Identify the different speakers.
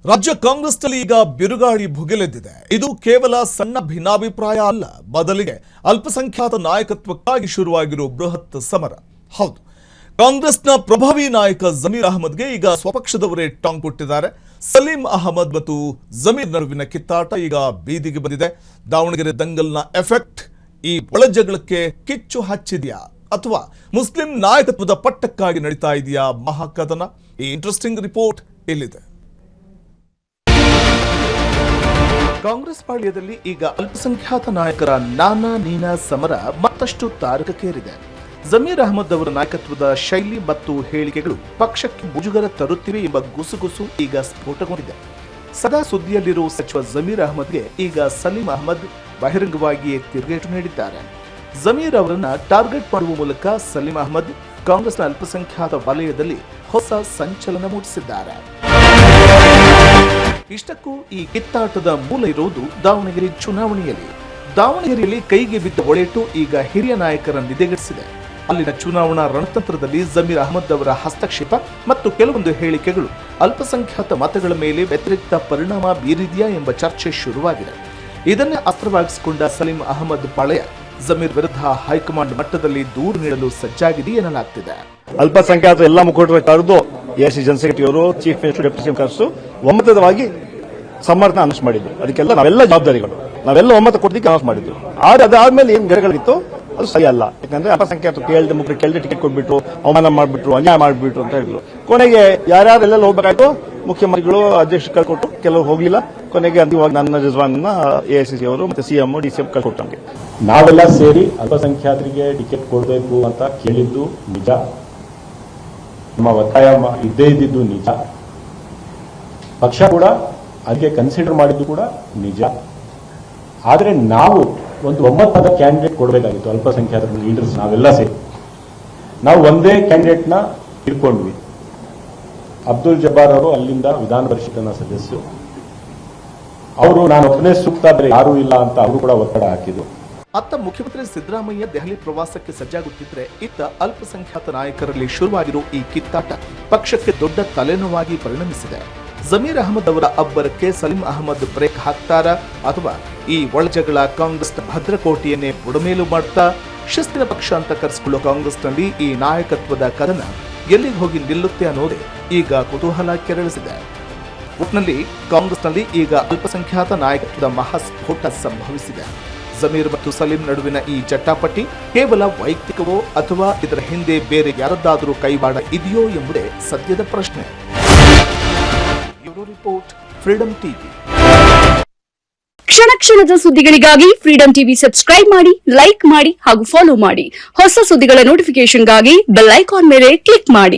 Speaker 1: ರಾಜ್ಯ ಕಾಂಗ್ರೆಸ್ನಲ್ಲಿ ಈಗ ಬಿರುಗಾಳಿ ಭುಗಿಲೆದ್ದಿದೆ. ಇದು ಕೇವಲ ಸಣ್ಣ ಭಿನ್ನಾಭಿಪ್ರಾಯ ಅಲ್ಲ, ಬದಲಿಗೆ ಅಲ್ಪಸಂಖ್ಯಾತ ನಾಯಕತ್ವಕ್ಕಾಗಿ ಶುರುವಾಗಿರುವ ಬೃಹತ್ ಸಮರ. ಹೌದು, ಕಾಂಗ್ರೆಸ್ನ ಪ್ರಭಾವಿ ನಾಯಕ ಜಮೀರ್ ಅಹಮದ್ಗೆ ಈಗ ಸ್ವಪಕ್ಷದವರೇ ಟಾಂಗ್ ಕೊಟ್ಟಿದ್ದಾರೆ. ಸಲೀಂ ಅಹಮದ್ ಮತ್ತು ಜಮೀರ್ ನಡುವಿನ ಕಿತ್ತಾಟ ಈಗ ಬೀದಿಗೆ ಬಂದಿದೆ. ದಾವಣಗೆರೆ ದಂಗಲ್ನ ಎಫೆಕ್ಟ್ ಈ ಒಳಜಗಳಕ್ಕೆ ಕಿಚ್ಚು ಹಚ್ಚಿದೆಯಾ ಅಥವಾ ಮುಸ್ಲಿಂ ನಾಯಕತ್ವದ ಪಟ್ಟಕ್ಕಾಗಿ ನಡೀತಾ ಇದೆಯಾ ಮಹಾಕದನ? ಈ ಇಂಟ್ರೆಸ್ಟಿಂಗ್ ರಿಪೋರ್ಟ್ ಇಲ್ಲಿದೆ. ಕಾಂಗ್ರೆಸ್ ಪಾಳ್ಯದಲ್ಲಿ ಈಗ ಅಲ್ಪಸಂಖ್ಯಾತ ನಾಯಕರ ನಾನಾ ನೀನಾ ಸಮರ ಮತ್ತಷ್ಟು ತಾರಕಕ್ಕೇರಿದೆ. ಜಮೀರ್ ಅಹಮದ್ ಅವರ ನಾಯಕತ್ವದ ಶೈಲಿ ಮತ್ತು ಹೇಳಿಕೆಗಳು ಪಕ್ಷಕ್ಕೆ ಮುಜುಗರ ತರುತ್ತಿವೆ ಎಂಬ ಗುಸುಗುಸು ಈಗ ಸ್ಫೋಟಗೊಂಡಿದೆ. ಸದಾ ಸುದ್ದಿಯಲ್ಲಿರುವ ಸಚಿವ ಜಮೀರ್ ಅಹಮದ್ಗೆ ಈಗ ಸಲೀಂ ಅಹಮದ್ ಬಹಿರಂಗವಾಗಿಯೇ ತಿರುಗೇಟು ನೀಡಿದ್ದಾರೆ. ಜಮೀರ್ ಅವರನ್ನ ಟಾರ್ಗೆಟ್ ಮಾಡುವ ಮೂಲಕ ಸಲೀಂ ಅಹಮದ್ ಕಾಂಗ್ರೆಸ್ನ ಅಲ್ಪಸಂಖ್ಯಾತ ವಲಯದಲ್ಲಿ ಹೊಸ ಸಂಚಲನ ಮೂಡಿಸಿದ್ದಾರೆ. ಇಷ್ಟಕ್ಕೂ ಈ ಕಿತ್ತಾಟದ ಮೂಲ ಇರುವುದು ದಾವಣಗೆರೆ ಚುನಾವಣೆಯಲ್ಲಿ. ದಾವಣಗೆರೆಯಲ್ಲಿ ಕೈಗೆ ಬಿದ್ದ ಒಳೇಟು ಈಗ ಹಿರಿಯ ನಾಯಕರ ನಿದೆಗೆಡಿಸಿದೆ. ಅಲ್ಲಿನ ಚುನಾವಣಾ ರಣತಂತ್ರದಲ್ಲಿ ಜಮೀರ್ ಅಹಮದ್ ಅವರ ಹಸ್ತಕ್ಷೇಪ ಮತ್ತು ಕೆಲವೊಂದು ಹೇಳಿಕೆಗಳು ಅಲ್ಪಸಂಖ್ಯಾತ ಮತಗಳ ಮೇಲೆ ವ್ಯತಿರಿಕ್ತ ಪರಿಣಾಮ ಬೀರಿದೆಯಾ ಎಂಬ ಚರ್ಚೆ ಶುರುವಾಗಿದೆ. ಇದನ್ನೇ ಅಸ್ತ್ರವಾಗಿಸಿಕೊಂಡ ಸಲೀಂ ಅಹಮದ್ ಪಾಳೆಯ ಜಮೀರ್ ವಿರುದ್ಧ ಹೈಕಮಾಂಡ್ ಮಟ್ಟದಲ್ಲಿ ದೂರು ನೀಡಲು ಸಜ್ಜಾಗಿದೆ ಎನ್ನಲಾಗ್ತಿದೆ.
Speaker 2: ಅಲ್ಪಸಂಖ್ಯಾತ ಎಲ್ಲ ಮುಖಂಡರ ಕರೆದು ಎಸಿ ಜನರಲ್ ಸೆಕ್ರೆಟರಿ ಅವರು, ಚೀಫ್ ಮಿನಿಸ್ಟರ್, ಡೆಪ್ಯೂಟಿ ಸಿಎಂ ಕರೆದು ಒಮ್ಮತವಾಗಿ ಸಮರ್ಥನೆ ಅನೌನ್ಸ್ ಮಾಡಿದ್ರು. ಅದಕ್ಕೆಲ್ಲ ನಾವೆಲ್ಲ ಜವಾಬ್ದಾರಿಗಳು, ನಾವೆಲ್ಲ ಒಮ್ಮತ ಕೊಡ್ಲಿಕ್ಕೆ ಅನೌನ್ಸ್ ಮಾಡಿದ್ರು. ಅದಾದ್ಮೇಲೆ ಏನ್ ಗೆರೆಗಳಿತ್ತು ಅದು ಸರಿ ಅಲ್ಲ. ಯಾಕಂದ್ರೆ ಅಲ್ಪಸಂಖ್ಯಾತ ಕೇಳದೆ ಟಿಕೆಟ್ ಕೊಟ್ಬಿಟ್ರು, ಅವಮಾನ ಮಾಡ್ಬಿಟ್ರು, ಅನ್ಯಾಯ ಮಾಡ್ಬಿಟ್ರು ಅಂತ ಹೇಳಿದ್ರು. ಕೊನೆಗೆ ಯಾರ್ಯಾರೆಲ್ಲ ಹೋಗ್ಬೇಕಾಯ್ತು ಮುಖ್ಯಮಂತ್ರಿಗಳು ಅಧ್ಯಕ್ಷರು ಕಳ್ಕೊಟ್ಟು, ಕೆಲವರು ಹೋಗ್ಲಿಲ್ಲ. ಕೊನೆಗೆ ಅಂತಿಮವಾಗಿ ನನ್ನ ರಿಜ್ವಾನ್ನ ಎಐಸಿಸಿ ಅವರು ಮತ್ತೆ ಸಿಎಂ ಡಿಸಿಎಂ ಕಳ್ಕೊಟ್ಟು. ನಮಗೆ
Speaker 3: ನಾವೆಲ್ಲ ಸೇರಿ ಅಲ್ಪಸಂಖ್ಯಾತರಿಗೆ ಟಿಕೆಟ್ ಕೊಡಬೇಕು ಅಂತ ಕೇಳಿದ್ದು ನಿಜ, ನಮ್ಮ ಒತ್ತಾಯ ಇದ್ದೇ ಇದ್ದಿದ್ದು ನಿಜ, ಪಕ್ಷ ಕೂಡ ಅದಕ್ಕೆ ಕನ್ಸಿಡರ್ ಮಾಡಿದ್ದು ಕೂಡ ನಿಜ. ಆದರೆ ನಾವು ಒಂದು ಒಮ್ಮತದ ಕ್ಯಾಂಡಿಡೇಟ್ ಕೊಡಬೇಕಾಗಿತ್ತು. ಅಲ್ಪಸಂಖ್ಯಾತರ ಲೀಡರ್ಸ್ ನಾವೆಲ್ಲ ಸೇರಿ ನಾವು ಒಂದೇ ಕ್ಯಾಂಡಿಡೇಟ್ನ ಇಟ್ಕೊಂಡ್ವಿ. ಅಬ್ದುಲ್ ಜಬ್ಬಾರ್ ಅವರು ಅಲ್ಲಿಂದ ವಿಧಾನ ಪರಿಷತ್ನ ಸದಸ್ಯರು, ಅವರು ನಾನು ಒಬ್ಬನೇ ಸೂಕ್ತ, ಬೇರೆ ಯಾರೂ ಇಲ್ಲ ಅಂತ ಅವರು ಕೂಡ ಒತ್ತಡ ಹಾಕಿದ್ರು.
Speaker 1: ಅತ್ತ ಮುಖ್ಯಮಂತ್ರಿ ಸಿದ್ದರಾಮಯ್ಯ ದೆಹಲಿ ಪ್ರವಾಸಕ್ಕೆ ಸಜ್ಜಾಗುತ್ತಿದ್ರೆ, ಇತ್ತ ಅಲ್ಪಸಂಖ್ಯಾತ ನಾಯಕರಲ್ಲಿ ಶುರುವಾಗಿರುವ ಈ ಕಿತ್ತಾಟ ಪಕ್ಷಕ್ಕೆ ದೊಡ್ಡ ತಲೆನೋವಾಗಿ ಪರಿಣಮಿಸಿದೆ. ಜಮೀರ್ ಅಹಮದ್ ಅವರ ಅಬ್ಬರಕ್ಕೆ ಸಲೀಂ ಅಹಮದ್ ಬ್ರೇಕ್ ಹಾಕ್ತಾರಾ ಅಥವಾ ಈ ಒಳಜಗಳ ಕಾಂಗ್ರೆಸ್ನ ಭದ್ರಕೋಟೆಯನ್ನೇ ಬುಡಮೇಲು ಮಾಡ್ತಾ ಶಿಸ್ತಿನ ಪಕ್ಷ ಅಂತ ಕರೆಸಿಕೊಳ್ಳುವ ಕಾಂಗ್ರೆಸ್ನಲ್ಲಿ ಈ ನಾಯಕತ್ವದ ಕದನ ಎಲ್ಲಿಗೆ ಹೋಗಿ ನಿಲ್ಲುತ್ತೆ ಅನ್ನೋದೇ ಈಗ ಕುತೂಹಲ ಕೆರಳಿಸಿದೆ. ಒಟ್ನಲ್ಲಿ ಕಾಂಗ್ರೆಸ್ನಲ್ಲಿ ಈಗ ಅಲ್ಪಸಂಖ್ಯಾತ ನಾಯಕತ್ವದ ಮಹಾಸ್ಫೋಟ ಸಂಭವಿಸಿದೆ. ಜಮೀರ್ ಮತ್ತು ಸಲೀಂ ನಡುವಿನ ಈ ಜಟಾಪಟಿ ಕೇವಲ ವೈಯಕ್ತಿಕವೋ ಅಥವಾ ಇದರ ಹಿಂದೆ ಬೇರೆ ಯಾರದ್ದಾದರೂ ಕೈವಾಡ ಇದೆಯೋ ಎಂಬುದೇ ಸದ್ಯದ ಪ್ರಶ್ನೆ. Report freedom TV.
Speaker 4: ಕ್ಷಣ ಕ್ಷಣದ ಸುದ್ದಿಗಳಿಗಾಗಿ ಫ್ರೀಡಂ ಟಿವಿ ಸಬ್ಸ್ಕ್ರೈಬ್ ಮಾಡಿ, ಲೈಕ್ ಮಾಡಿ ಹಾಗೂ ಫಾಲೋ ಮಾಡಿ. ಹೊಸ ಸುದ್ದಿಗಳ ನೋಟಿಫಿಕೇಶನ್ಗಾಗಿ ಬೆಲ್ ಐಕಾನ್ ಮೇಲೆ ಕ್ಲಿಕ್ ಮಾಡಿ.